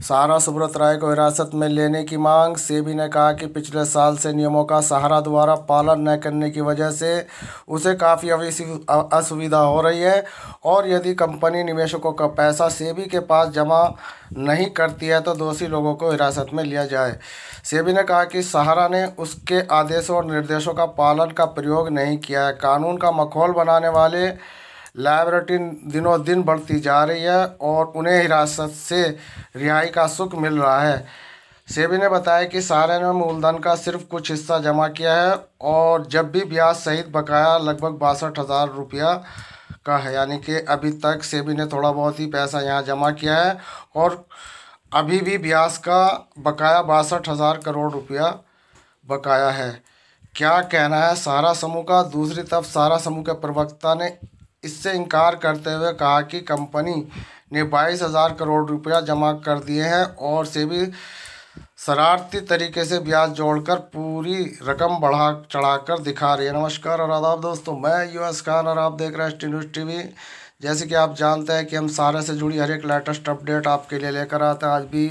सहारा सुब्रत राय को हिरासत में लेने की मांग। सेबी ने कहा कि पिछले साल से नियमों का सहारा द्वारा पालन न करने की वजह से उसे काफ़ी असुविधा हो रही है और यदि कंपनी निवेशकों का पैसा सेबी के पास जमा नहीं करती है तो दोषी लोगों को हिरासत में लिया जाए। सेबी ने कहा कि सहारा ने उसके आदेशों और निर्देशों का पालन का प्रयोग नहीं किया है। कानून का मखौल बनाने वाले लाइबिलिटी दिनों दिन बढ़ती जा रही है और उन्हें हिरासत से रिहाई का सुख मिल रहा है। सेबी ने बताया कि सहारा ने मूलधन का सिर्फ कुछ हिस्सा जमा किया है और जब भी ब्याज सहित बकाया लगभग 62,000 रुपया का है, यानी कि अभी तक सेबी ने थोड़ा बहुत ही पैसा यहाँ जमा किया है और अभी भी ब्याज का बकाया 62,000 करोड़ रुपया बकाया है। क्या कहना है सहारा समूह का? दूसरी तरफ सहारा समूह के प्रवक्ता ने इससे इनकार करते हुए कहा कि कंपनी ने 22,000 करोड़ रुपया जमा कर दिए हैं और सेबी शरारती तरीके से ब्याज जोड़कर पूरी रकम बढ़ा चढ़ाकर दिखा रही है। नमस्कार और आदाब दोस्तों, मैं यूएस खान और आप देख रहे हैं न्यूज़ टीवी। जैसे कि आप जानते हैं कि हम सहारा से जुड़ी हर एक लेटेस्ट अपडेट आपके लिए लेकर आते हैं। आज भी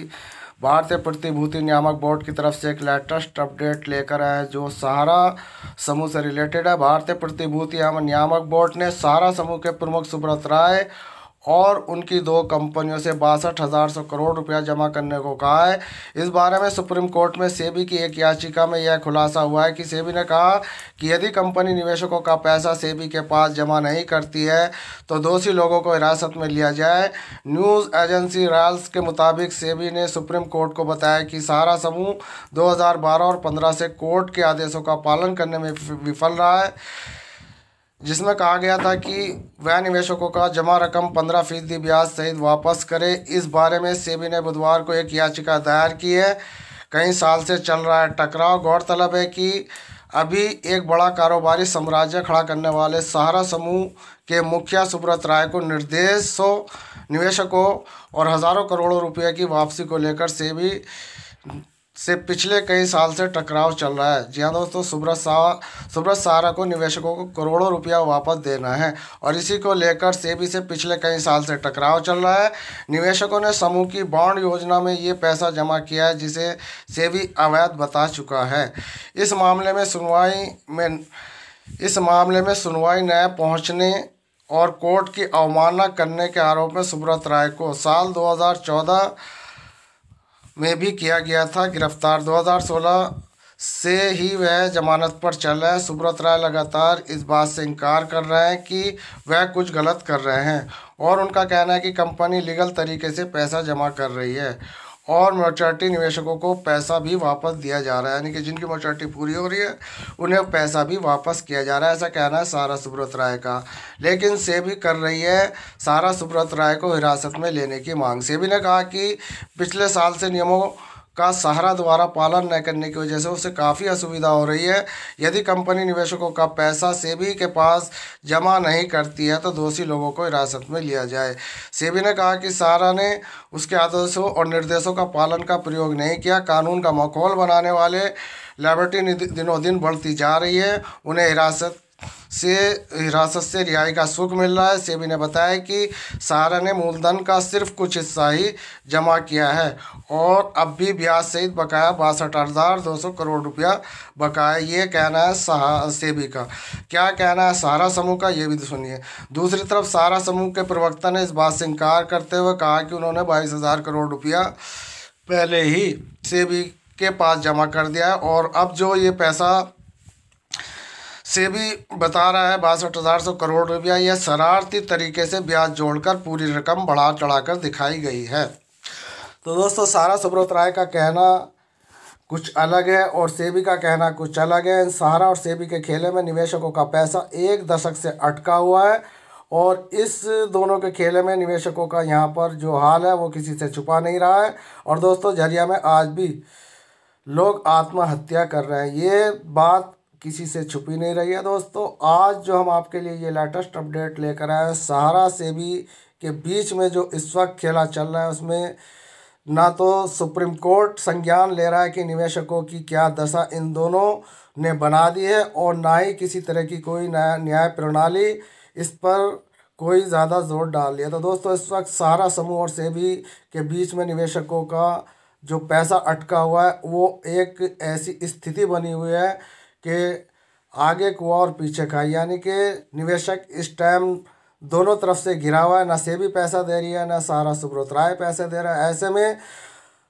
भारतीय प्रतिभूति नियामक बोर्ड की तरफ से एक लेटेस्ट अपडेट लेकर आए जो सहारा समूह से रिलेटेड है। भारतीय प्रतिभूति नियामक बोर्ड ने सहारा समूह के प्रमुख सुब्रत राय और उनकी दो कंपनियों से 62,000 करोड़ रुपया जमा करने को कहा है। इस बारे में सुप्रीम कोर्ट में सेबी की एक याचिका में यह खुलासा हुआ है कि सेबी ने कहा कि यदि कंपनी निवेशकों का पैसा सेबी के पास जमा नहीं करती है तो दोषी लोगों को हिरासत में लिया जाए। न्यूज़ एजेंसी रॉयल्स के मुताबिक सेबी ने सुप्रीम कोर्ट को बताया कि सहारा समूह 2012 और 15 से कोर्ट के आदेशों का पालन करने में विफल रहा है, जिसमें कहा गया था कि वह निवेशकों का जमा रकम 15% ब्याज सहित वापस करे। इस बारे में सेबी ने बुधवार को एक याचिका दायर की है। कई साल से चल रहा है टकराव। गौरतलब है कि अभी एक बड़ा कारोबारी साम्राज्य खड़ा करने वाले सहारा समूह के मुखिया सुब्रत राय को निर्देशों, निवेशकों और हज़ारों करोड़ों रुपये की वापसी को लेकर सेबी से पिछले कई साल से टकराव चल रहा है। जी हाँ दोस्तों, सुब्रत सहारा को निवेशकों को करोड़ों रुपया वापस देना है और इसी को लेकर सेबी से पिछले कई साल से टकराव चल रहा है। निवेशकों ने समूह की बॉन्ड योजना में ये पैसा जमा किया है जिसे सेबी अवैध बता चुका है। इस मामले में सुनवाई न पहुँचने और कोर्ट की अवमानना करने के आरोप में सुब्रत राय को साल 2014 में भी किया गया था गिरफ्तार। 2016 से ही वह जमानत पर चल रहा है। सुब्रत राय लगातार इस बात से इनकार कर रहे हैं कि वह कुछ गलत कर रहे हैं और उनका कहना है कि कंपनी लीगल तरीके से पैसा जमा कर रही है और मैच्योरिटी निवेशकों को पैसा भी वापस दिया जा रहा है, यानी कि जिनकी मैच्योरिटी पूरी हो रही है उन्हें पैसा भी वापस किया जा रहा है। ऐसा कहना है सहारा सुब्रत राय का। लेकिन सेबी कर रही है सहारा सुब्रत राय को हिरासत में लेने की मांग। सेबी ने कहा कि पिछले साल से नियमों का सहारा द्वारा पालन न करने की वजह से उसे काफ़ी असुविधा हो रही है। यदि कंपनी निवेशकों का पैसा सेबी के पास जमा नहीं करती है तो दोषी लोगों को हिरासत में लिया जाए। सेबी ने कहा कि सहारा ने उसके आदेशों और निर्देशों का पालन का प्रयोग नहीं किया। कानून का मखौल बनाने वाले लाइबिलिटी दिनों दिन बढ़ती जा रही है, उन्हें हिरासत से रिहाई का सुख मिल रहा है। सेबी ने बताया कि सहारा ने मूलधन का सिर्फ कुछ हिस्सा ही जमा किया है और अब भी ब्याज सहित बकाया 62,200 करोड़ रुपया बकाया। ये कहना है सेबी का। क्या कहना है सहारा समूह का, ये भी सुनिए। दूसरी तरफ सहारा समूह के प्रवक्ता ने इस बात से इनकार करते हुए कहा कि उन्होंने 22,000 करोड़ रुपया पहले ही सेबी के पास जमा कर दिया है और अब जो ये पैसा सेबी बता रहा है 62,000 करोड़ रुपया, यह शरारती तरीके से ब्याज जोड़कर पूरी रकम बढ़ा चढ़ाकर दिखाई गई है। तो दोस्तों, सहारा सुब्रत राय का कहना कुछ अलग है और सेबी का कहना कुछ अलग है। सहारा और सेबी के खेले में निवेशकों का पैसा एक दशक से अटका हुआ है और इस दोनों के खेले में निवेशकों का यहाँ पर जो हाल है वो किसी से छुपा नहीं रहा है। और दोस्तों, झरिया में आज भी लोग आत्महत्या कर रहे हैं, ये बात किसी से छुपी नहीं रही है। दोस्तों, आज जो हम आपके लिए ये लेटेस्ट अपडेट लेकर आए हैं, सहारा सेबी के बीच में जो इस वक्त खेला चल रहा है उसमें ना तो सुप्रीम कोर्ट संज्ञान ले रहा है कि निवेशकों की क्या दशा इन दोनों ने बना दी है और ना ही किसी तरह की कोई न्याय प्रणाली इस पर कोई ज़्यादा जोर डाल लिया। तो दोस्तों इस वक्त सहारा समूह और सेबी के बीच में निवेशकों का जो पैसा अटका हुआ है वो एक ऐसी स्थिति बनी हुई है कि आगे को और पीछे का, यानी कि निवेशक इस टाइम दोनों तरफ से घिरा हुआ है। ना सेबी पैसा दे रही है, ना सहारा सुब्रत राय पैसे दे रहा है। ऐसे में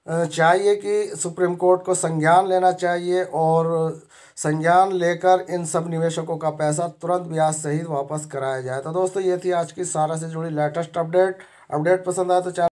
चाहिए कि सुप्रीम कोर्ट को संज्ञान लेना चाहिए और संज्ञान लेकर इन सब निवेशकों का पैसा तुरंत ब्याज सहित वापस कराया जाए। तो दोस्तों ये थी आज की सहारा से जुड़ी लेटेस्ट अपडेट। अपडेट पसंद आए तो चैनल